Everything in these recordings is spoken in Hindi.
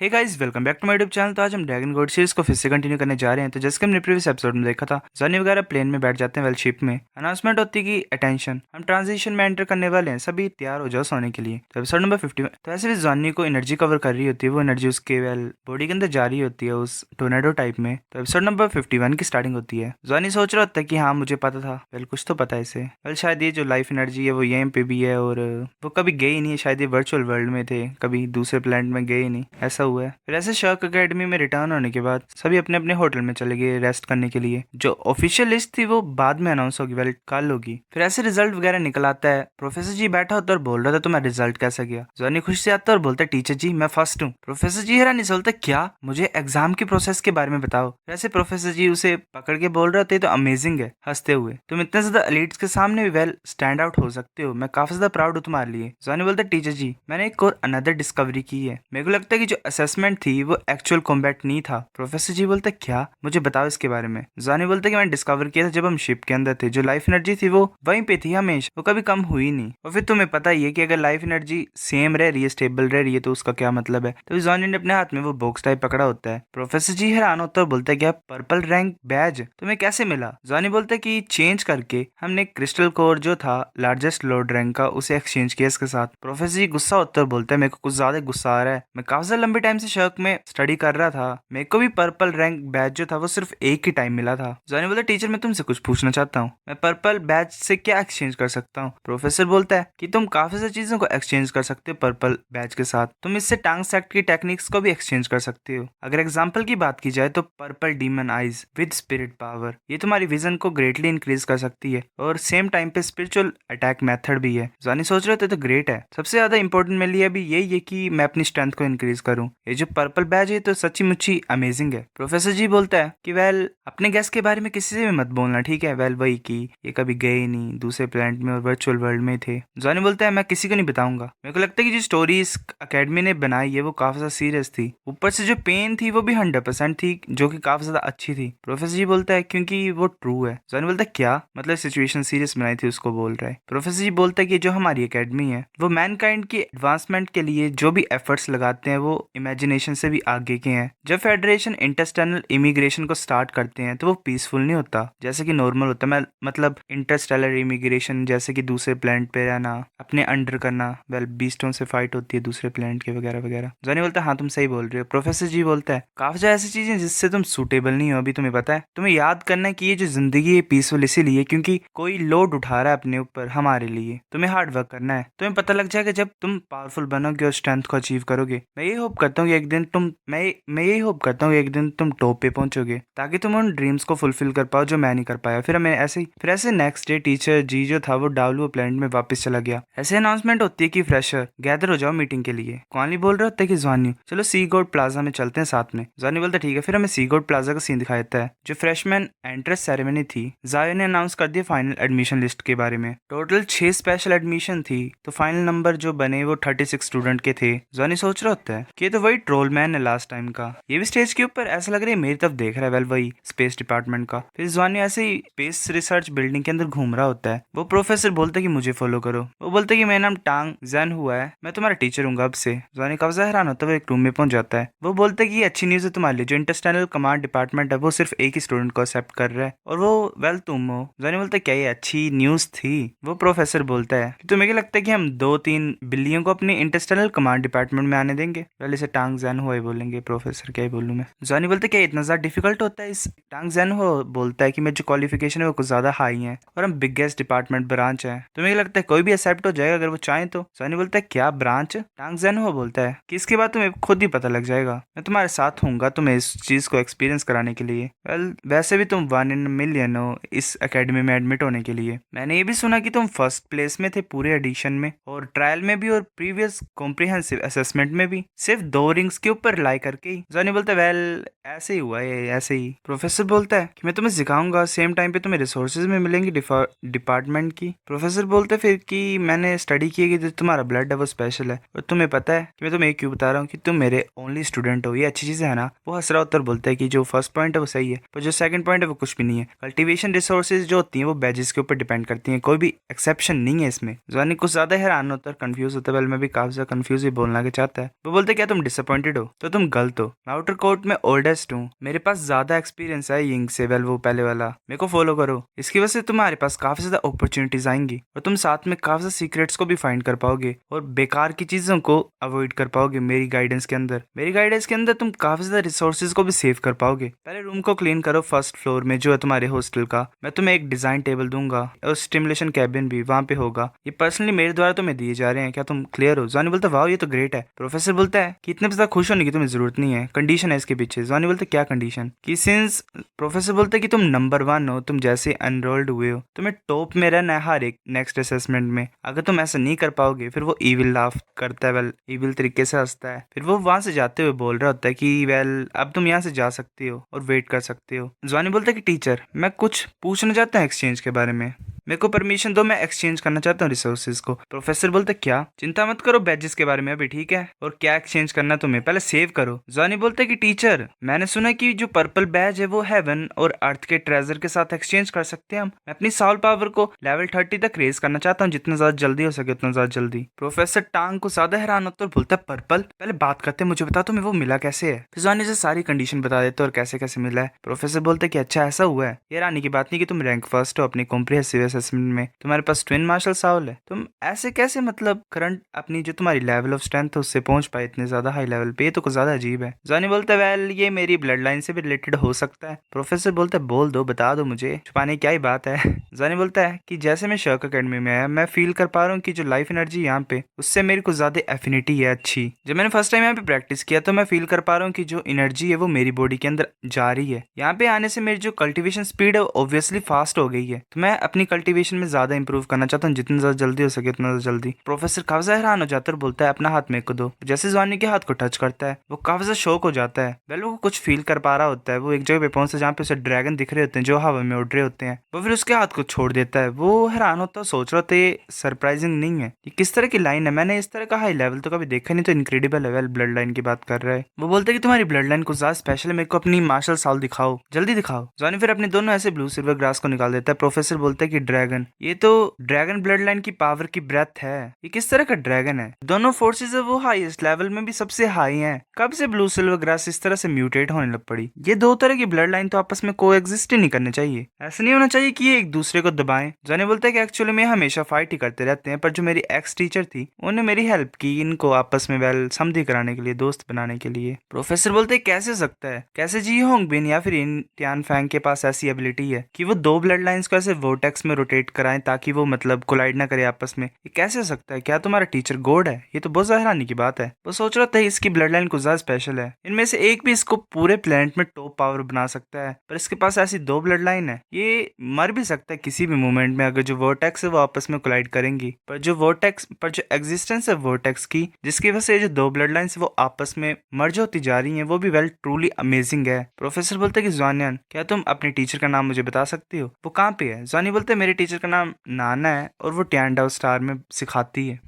Hey guys, welcome back to my YouTube channel. तो आज हम ड्रैगन गॉड सीरीज को फिर से कंटिन्यू करने जा रहे हैं। तो जैसे कि हमने प्रीवियस एपिसोड में देखा था, जॉनी वगैरह प्लेन में बैठ जाते हैं। वेल शिप में अनाउंसमेंट होती है कि अटेंशन, हम ट्रांजिशन में एंटर करने वाले हैं, सभी तैयार हो जाओ सोने के लिए। तो एपिसोड नंबर 51। तो ऐसे भी जॉनी को एनर्जी कवर कर रही होती है, वो एनर्जी उसके बॉडी के अंदर जा रही होती है उस टोर्नेडो टाइप में। तो एपिसोड नंबर 51 की स्टार्टिंग होती है। जॉनी सोच रहा होता है कि हाँ मुझे पता था, वेल कुछ तो पता है इसे। वेल शायद ये जो लाइफ एनर्जी है वो यहीं पे भी है, और वो कभी गए ही नहीं है। शायद ये वर्चुअल वर्ल्ड में थे, कभी दूसरे प्लेनेट में गए ही नहीं, ऐसा हुआ है। फिर ऐसे शर्क एकेडमी में रिटर्न होने के बाद सभी अपने अपने होटल में चले गए रेस्ट करने के लिए। जो ऑफिशियल लिस्ट थी वो बाद में अनाउंस होगी, वेल कल होगी। फिर ऐसे रिजल्ट वगैरह निकल आता है। प्रोफेसर जी बैठा होता और बोल रहा था तुम्हारा रिजल्ट कैसा गया। जॉनी खुश से आता और बोलता टीचर जी मैं फर्स्ट हूँ। प्रोफेसर जी हैरानी से बोलते क्या, मुझे एग्जाम की प्रोसेस के बारे में बताओ। वैसे प्रोफेसर जी उसे पकड़ के बोल रहे थे तो अमेजिंग है, हंसते हुए। तुम इतने ज्यादा एलिट्स के सामने भी वेल स्टैंड आउट हो सकते हो, मैं काफी ज्यादा प्राउड हूँ तुम्हारे लिए। जॉनी बोलता टीचर जी मैंने एक और अनदर डिस्कवरी की है, मेरे को लगता है कि जो असेसमेंट थी वो एक्चुअल कॉम्बैट नहीं था। प्रोफेसर जी बोलते क्या, मुझे बताओ इसके बारे में। जॉनी बोलते कि मैंने डिस्कवर किया था जब हम शिप के अंदर थे, जो लाइफ एनर्जी थी वो वहीं पे थी हमेशा, वो कभी कम हुई नहीं। और फिर तुम्हें पता ही है कि अगर लाइफ एनर्जी सेम रह रही है, स्टेबल रह रही है, तो उसका क्या मतलब है। तो जॉनी ने अपने हाथ में वो बॉक्स टाइप पकड़ा होता है। प्रोफेसर जी हैरान होता है, बोलते क्या पर्पल रैंक बैज तुम्हें कैसे मिला। जॉनी बोलते कि चेंज करके हमने क्रिस्टल कोर जो था लार्जेस्ट लॉर्ड रैंक का, उसे एक्सचेंज किया इसके साथ। प्रोफेसर जी गुस्सा होता है, बोलते हैं मेरे को कुछ ज्यादा गुस्सा आ रहा है, मैं काफी लंबे टाइम से शर्क में स्टडी कर रहा था, मेरे को भी पर्पल रैंक बैच जो था वो सिर्फ एक ही टाइम मिला था। जॉनी बोलता टीचर मैं तुमसे कुछ पूछना चाहता हूँ, मैं पर्पल बैच से क्या एक्सचेंज कर सकता हूँ। प्रोफेसर बोलता है कि तुम काफी सारी चीजों को एक्सचेंज कर सकते हो पर्पल बैच के साथ, तुम इससे टांग सेक्ट की टेक्निक्स को भी एक्सचेंज कर सकते हो। अगर एग्जाम्पल की बात की जाए तो purple demon eyes with spirit power, ये तुम्हारी विजन को ग्रेटली इंक्रीज कर सकती है, और सेम टाइम पे स्पिरिचुअल अटैक मेथड भी है। जॉनी सोच रहे थे तो ग्रेट है, सबसे ज्यादा इंपॉर्टेंट मेरे लिए अभी यही है कि मैं अपनी स्ट्रेंथ को इंक्रीज करूं। ये जो पर्पल बैच है तो सच्ची मुच्ची अमेजिंग है। प्रोफेसर जी बोलता है कि वेल अपने गेस के बारे में किसी से भी मत बोलना, ठीक है। वेल वही कि ये कभी गए ही नहीं, दूसरे प्लेनेट में और वर्चुअल वर्ल्ड में थे। जॉनी बोलता है मैं किसी को नहीं बताऊंगा, मेरे को लगता है कि जो स्टोरी इस अकेडमी ने बनाई है वो काफी ज्यादा सीरियस थी, ऊपर से जो पेन थी वो भी 100% थी, जो कि काफी ज्यादा अच्छी थी। प्रोफेसर जी बोलता है क्योंकि वो ट्रू है। जॉनी बोलता है क्या मतलब, सिचुएशन सीरियस बनाई थी उसको बोल रहा है। प्रोफेसर जी बोलता है कि जो हमारी अकेडमी है वो मैनकाइंड की एडवांसमेंट के लिए जो भी एफर्ट्स लगाते हैं वो इमेजिनेशन से भी आगे के हैं। जब फेडरेशन इंटरस्टेलर इमिग्रेशन को स्टार्ट करते हैं तो वो पीसफुल नहीं होता जैसे कि नॉर्मल होता है। मतलब इंटरस्टेलर इमिग्रेशन जैसे कि दूसरे प्लेनेट पे रहना, अपने अंडर करना, वेल बीस्टों से फाइट होती है दूसरे प्लेनेट के वगैरह वगैरह। जॉनी बोलता है हाँ तुम सही बोल रहे हो। प्रोफेसर जी बोलता है काफी ज्यादा ऐसी चीजें जिससे तुम सूटेबल नहीं हो अभी, तुम्हें पता है, तुम्हें याद करना है कि ये जो जिंदगी है पीसफुल इसीलिए क्योंकि कोई लोड उठा रहा है अपने ऊपर हमारे लिए, तुम्हें हार्ड वर्क करना है। तुम्हें पता लग जाएगा जब तुम पावरफुल बनोगे और स्ट्रेंथ को अचीव करोगे। मैं यही होप करता हूँ कि एक दिन तुम मैं यही होप करता हूँ कि एक दिन तुम टॉप पे पहुंचोगे ताकि तुम उन ड्रीम्स को फुलफिल कर पाओ जो मैं नहीं कर पाया। फिर ऐसे नेक्स्ट डे टीचर जी जो था वो डावलू प्लेनेट में वापस चला गया। ऐसे अनाउंसमेंट होती है कि फ्रेशर गैदर हो जाओ मीटिंग के लिए। कॉनली बोल रहा होता है कि जॉनी चलो सी गोड प्लाजा में चलते हैं साथ में। जॉनी बोलता ठीक है। फिर हमें सी गोड प्लाजा का सीन दिखाया देता है। जो फ्रेशमैन एंट्रेंस सेरेमनी थी, जायो ने अनाउंस कर दिया फाइनल एडमिशन लिस्ट के बारे में। टोटल 6 स्पेशल एडमिशन थी, तो फाइनल नंबर जो बने वो 36 स्टूडेंट के थे। जॉनी सोच रहा होता है कि ये तो वही ट्रोल मैन है लास्ट टाइम का, ये भी स्टेज के ऊपर ऐसा लग रहा है मेरी तरफ देख रहा है, वेल वही स्पेस डिपार्टमेंट का। फिर जॉनी ऐसे ही स्पेस रिसर्च बिल्डिंग के अंदर घूम रहा होता है। वो प्रोफेसर बोलता है कि मुझे फॉलो करो। वो बोलते कि मेरा नाम टांग जैन हुआ है, मैं तुम्हारा टीचर हूँ अब से। जॉनी काफी हैरान होता है, वो एक रूम में पहुंच जाता है। वो बोलते कि ये अच्छी न्यूज है तुम्हारे लिए, जो इंटरस्टेलर कमांड डिपार्टमेंट है वो सिर्फ एक ही स्टूडेंट को एक्सेप्ट कर रहा है, और वो वेल तुम हो। जॉनी बोलता है क्या ये अच्छी न्यूज थी। वो प्रोफेसर बोलता है कि तुम्हें क्या लगता है कि हम 2-3 बिल्लियों को अपने इंटरस्टेलर कमांड डिपार्टमेंट में आने देंगे। पहले से टांग जैन हुआ ही बोलेंगे, प्रोफेसर क्या ही बोलूं मैं। जॉनी बोलते क्या इतना ज्यादा डिफिकल्ट होता है इस। टांग जैन हो बोलता है कि मेरी जो क्वालिफिकेशन है वो कुछ ज्यादा हाई है और हम बिगेस्ट डिपार्टमेंट ब्रांच है, तुम्हें क्या लगता है कोई भी एक्सेप्ट हो जाएगा अगर वो चाहे तो। जॉनी बोलता है क्या ब्रांच। टांग जैन हो बोलता है कि इसके बाद तुम्हें खुद ही पता लग जाएगा, मैं तुम्हारे साथ हूँ तुम्हें इस चीज को एक्सपीरियंस कराने के लिए। वेल वैसे भी तुम 1 in a million हो इस अकेडमी में एडमिट होने के लिए। मैंने ये भी सुना कि तुम फर्स्ट प्लेस में थे पूरे एडिशन में, और ट्रायल में भी, और प्रीवियस कॉम्प्रिहेंसिव असेसमेंट में भी, सिर्फ 2 रिंग्स के ऊपर लाई करके ही। जॉनी बोलता है वेल ऐसे ही हुआ है, ऐसे ही। प्रोफेसर बोलता है कि मैं तुम्हें सिखाऊंगा, सेम टाइम पे तुम्हें रिसोर्सेज में मिलेंगी डिपार्टमेंट की। प्रोफेसर बोलते फिर कि मैंने स्टडी की है कि जो तुम्हारा ब्लड है वो स्पेशल है, और तुम्हें पता है कि मैं तुम्हें क्यों बता रहा हूँ कि तुम मेरे ओनली स्टूडेंट हो, ये अच्छी चीज है ना। वो हंस रहा उत्तर बोलता है कि जो फर्स्ट पॉइंट है वो सही है, पर जो सेकंड पॉइंट है वो कुछ भी नहीं है। कल्टीवेशन रिसोर्सेज जो होती हैं वो बैजेस के ऊपर डिपेंड करती हैं, कोई भी एक्सेप्शन नहीं है इसमें। जॉनी कुछ ज्यादा हैरान होता है, कंफ्यूज होता है। मैं भी काफी ज्यादा कंफ्यूज ही बोलना के चाहता है। वो बोलते क्या तुम डिसअपॉइंटेड हो तो तुम गलत हो। मैं आउटर कोर्ट में ओल्डेस्ट हूँ, मेरे पास ज्यादा एक्सपीरियंस है यिंग से, वेल वो पहले वाला। मेरे को फॉलो करो, इसकी वजह से तुम्हारे पास काफी ज्यादा अपॉर्चुनिटीज आएंगी और तुम साथ में काफी ज्यादा सीक्रेट्स को भी फाइंड कर पाओगे और बेकार की चीजों को अवॉइड कर पाओगे। मेरी गाइडेंस के अंदर तुम काफी ज्यादा रिसोर्सेज को भी सेव कर पाओगे। पहले रूम को क्लीन करो फर्स्ट फ्लोर में जो है तुम्हारे हॉस्टल का। मैं तुम्हें एक डिजाइन टेबल दूंगा और स्टिमुलेशन कैबिन भी वहां पे होगा। ये पर्सनली मेरे द्वारा तुम्हें दिए जा रहे हैं, क्या तुम क्लियर हो? जॉनी बोलता वाह ये तो ग्रेट है। प्रोफेसर बोलता है कि इतने ज्यादा खुश होने की तुम्हें जरूरत नहीं है, कंडीशन है इसके पीछे। जॉनी बोलता क्या कंडीशन? कि सिंस प्रोफेसर बोलता है कि तुम नंबर 1 हो, तुम जैसे एनरोल्ड हुए हो तुम्हें टॉप में रहना है हर एक नेक्स्ट असेसमेंट में। अगर तुम ऐसा नहीं कर पाओगे फिर वो ईविल लाफ करता है, वेल ईविल तरीके से हंसता है। फिर वो वहां से जाते हुए बोल रहा होता है कि वेल अब तुम यहाँ से जा सकती हो और वेट कर सकते हो। जॉनी बोलता है कि टीचर मैं कुछ पूछना चाहता हूँ एक्सचेंज के बारे में, मेरे को परमिशन दो, मैं एक्सचेंज करना चाहता हूँ रिसोर्सेज को। प्रोफेसर बोलते क्या? चिंता मत करो बैजेस के बारे में अभी, ठीक है? और क्या एक्सचेंज करना तुम्हें पहले सेव करो। जॉनी बोलते कि टीचर मैंने सुना कि जो पर्पल बैज है वो हेवन और अर्थ के ट्रेजर के साथ एक्सचेंज कर सकते हैं हम। मैं अपनी साउल पावर को लेवल 30 तक रेज करना चाहता हूँ, जितना ज्यादा जल्दी हो सके उतना ज्यादा जल्दी। प्रोफेसर टांग को ज्यादा हैरान होता है और बोलता है पर्पल, पहले बात करते मुझे बता तुम्हें वो मिला कैसे है। फिर जॉनी से सारी कंडीशन बता देते और कैसे कैसे मिला है। प्रोफेसर बोलते कि अच्छा ऐसा हुआ है, ये रानी की बात नहीं कि तुम रैंक फर्स्ट हो अपनी कॉम्प्रिहेंसिव असेसमेंट में, तुम्हारे पास ट्विन मार्शल साउल है, तुम ऐसे कैसे मतलब करंट अपनी जो तुम्हारी लेवल ऑफ स्ट्रेंथ है उससे पहुंच पाए इतने ज्यादा हाई लेवल पे? ये तो कुछ ज्यादा अजीब है। जॉनी बोलता है वेल ये मेरी ब्लड लाइन से भी रिलेटेड हो सकता है। प्रोफेसर बोलता है बोल दो, बता दो मुझे, छुपाने की क्या ही बात है। जॉनी बोलता है कि जैसे मैं शर्क अकेडमी में आया मैं फील कर पा रहा हूँ कि जो लाइफ एनर्जी यहाँ पे उससे मेरी कुछ ज्यादा एफिनिटी है अच्छी। जब मैंने फर्स्ट टाइम यहाँ पे प्रैक्टिस किया तो मैं फील कर पा रहा हूँ कि जो एनर्जी है वो मेरी बॉडी के अंदर जा रही है। यहाँ पे आने से मेरी जो कल्टिवेशन स्पीड है ऑब्वियसली फास्ट हो गई है, तो मैं अपनी कल्टिवेशन में ज्यादा इंप्रूव करना चाहता हूँ, जितना ज्यादा जल्दी हो सके उतना ज्यादा जल्दी। प्रोफेसर काफी ज्यादा हैरान हो जाता है और बोलता है अपना हाथ मेरे को दो। जैसे जॉनी के हाथ को टच करता है वो काफी ज्यादा शॉक हो जाता है। वेल वो कुछ फील कर पा रहा होता है, वो एक जगह पे पहुंचता है जहाँ पे उसे ड्रैगन दिख रहे होते हैं जो हवा में उड़ रहे होते हैं। वो फिर उसके हाथ को छोड़ देता है। वो हैरान होता है, सोच रहा था ये सरप्राइजिंग नहीं है, ये किस तरह की लाइन है, मैंने इस तरह का हाई लेवल तो कभी देखा नहीं, तो इनक्रेडिबल है। वेल ब्लड लाइन की बात कर रहा है। वो बोलते है कि तुम्हारी ब्लड लाइन कुछ ज्यादा स्पेशल है, मेरे को अपनी मार्शल साउल दिखाओ, जल्दी दिखाओ। जॉनी फिर अपने दोनों ऐसे ब्लू सिल्वर ग्रास को निकाल देता है। प्रोफेसर बोलता है कि ड्रैगन, ये तो ड्रैगन ब्लड लाइन की पावर की ब्रेथ है, ये किस तरह का ड्रैगन है? दोनों फोर्सेस है वो हाईएस्ट लेवल में भी सबसे हाई हैं, कब से ब्लू सिल्वर ग्रास इस तरह से म्यूटेट होने लग पड़ी? ये दो तरह की ब्लड लाइन तो आपस में को एग्जिस्ट ही नहीं करने चाहिए, ऐसा नहीं होना चाहिए कि ये एक दूसरे को दबाएं। जॉनी बोलता है कि एक्चुअली में हमेशा फाइट ही करते रहते हैं, पर जो मेरी एक्स टीचर थी उन्होंने मेरी हेल्प की इनको आपस में वेल समझी कराने के लिए, दोस्त बनाने के लिए। प्रोफेसर बोलते हैं कैसे हो सकता है, कैसे जी होंगबिन या फिर इन टियान फैंग के पास ऐसी एबिलिटी है कि वो दो ब्लड लाइंस को ऐसे वोर्टेक्स में रोटेट कराएं ताकि वो मतलब कोलाइड ना करे आपस में? ये कैसे हो सकता है? क्या तुम्हारा टीचर गॉड है? ये तो बहुत ज्यादा हैरानी की बात है। वो सोच रहा था इसकी ब्लड लाइन कुछ ज्यादा स्पेशल है, इनमें से एक भी इसको पूरे प्लेनेट में टॉप पावर बना सकता है, पर इसके पास ऐसी दो ब्लड लाइन है, ये मर भी सकता है किसी भी मोमेंट में अगर जो वोर्टेक्स है वो आपस में कोलाइड करेंगी। पर जो एग्जिस्टेंस है वोर्टेक्स की, जिसकी वजह से जो दो ब्लड लाइंस वो आपस में मर्ज होती जा रही हैं, वो भी वेल ट्रूली अमेजिंग है। प्रोफेसर बोलते हैं कि जॉनियन क्या तुम अपने टीचर का नाम मुझे बता सकती हो, वो कहाँ पे है? जॉनी बोलते हैं मेरे टीचर का नाम नाना है और वो टैंडाउ स्टार में सिखाती है।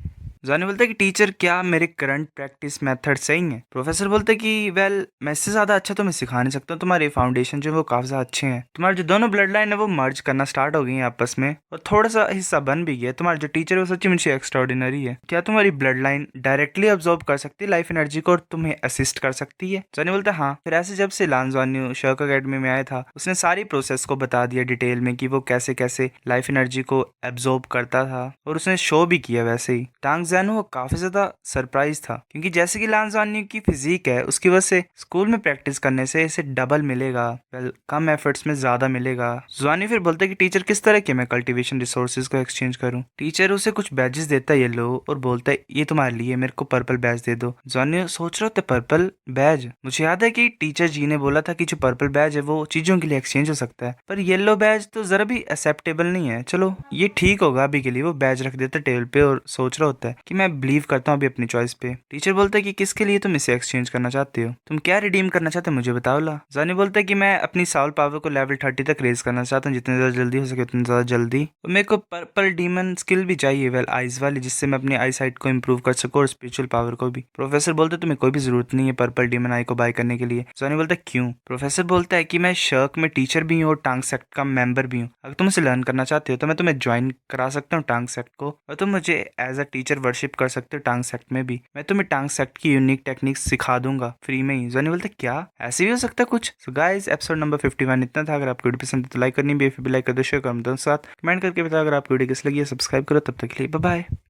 जॉनी बोलता है कि टीचर क्या मेरे करंट प्रैक्टिस मेथड सही है? प्रोफेसर बोलते हैं कि वेल मैं इससे ज्यादा अच्छा तो मैं सिखा नहीं सकता, तुम्हारे फाउंडेशन जो वो काफी ज्यादा अच्छे हैं, तुम्हारे जो दोनों ब्लड लाइन है वो मर्ज करना स्टार्ट हो गई है आपस में और थोड़ा सा हिस्सा बन भी गया। तुम्हारा जो टीचर है वो सच्ची मुझे एक्स्ट्राऑर्डिनरी है। क्या तुम्हारी ब्लड लाइन डायरेक्टली ऑब्जॉर्व कर सकती है लाइफ एनर्जी को और तुम्हें असिस्ट कर सकती है? जॉनी बोलता है हाँ। फिर ऐसे जब से लांजवान्यू शर्क अकेडमी में आया था उसने सारी प्रोसेस को बता दिया डिटेल में कि वो कैसे कैसे लाइफ एनर्जी को एब्जॉर्ब करता था और उसने शो भी किया। वैसे ही टांग जैनो काफी ज्यादा सरप्राइज था क्योंकि जैसे कि लांजानी की फिजिक है उसकी वजह से स्कूल में प्रैक्टिस करने से इसे डबल मिलेगा, वेल कम एफर्ट्स में ज्यादा मिलेगा। जुआनी फिर बोलते कि टीचर किस तरह के मैं कल्टीवेशन रिसोर्सेज को एक्सचेंज करूं? टीचर उसे कुछ बैजेस देता है येलो और बोलता है ये तुम्हारे लिए, मेरे को पर्पल बैज दे दो। जुआनी सोच रहा था पर्पल बैज, मुझे याद है कि टीचर जी ने बोला था कि जो पर्पल बैज है वो चीजों के लिए एक्सचेंज हो सकता है, पर येलो बैज तो जरा भी एक्सेप्टेबल नहीं है। चलो ये ठीक होगा अभी के लिए। वो बैज रख देता टेबल पे और सोच रहा होता है कि मैं बिलीव करता हूँ अभी अपनी चॉइस पे। टीचर बोलता है कि किसके लिए तुम इसे एक्सचेंज करना चाहते हो, तुम क्या रिडीम करना चाहते हो मुझे बताओ ला। जानी बोलता है कि मैं अपनी साउल पावर को लेवल 30 तक रेज करना चाहता हूँ, जितनी ज्यादा जल्दी हो सके उतनी ज्यादा जल्दी। और मेरे को पर्पल डीमन स्किल भी चाहिए, वेल आइज वाली, जिससे मैं अपनी आई साइट को इम्प्रूव कर सकूँ और स्पिरिचुअल पावर को भी। प्रोफेसर बोलते तुम्हें कोई भी जरूरत नहीं है पर्पल डीमन आई को बाय करने के लिए। जानी बोलता है क्यों? प्रोफेसर बोलता है कि मैं शर्क में टीचर भी हूँ और टांग सेक्ट का मेंबर भी हूँ, अगर तुम उसे लर्न करना चाहते हो तो मैं तुम्हें ज्वाइन करा सकता हूँ टांग सेक्ट को, और तुम मुझे एज अ टीचर वर्शिप कर सकते हो टांग सेक्ट में भी। मैं तुम्हें टांग सेक्ट की यूनिक टेक्निक सिखा दूंगा फ्री में ही। जॉनी बोलते क्या ऐसे भी हो सकता है कुछ। सो गाइस एपिसोड नंबर 51 इतना था। अगर आपको वीडियो पसंद है तो लाइक करनी भी, लाइक कर दो, शेयर कर दो साथ, कमेंट करके बताओ अगर आपको वीडियो कैसी लगी है। सब्सक्राइब करो। तब तक के लिए बाय बाय।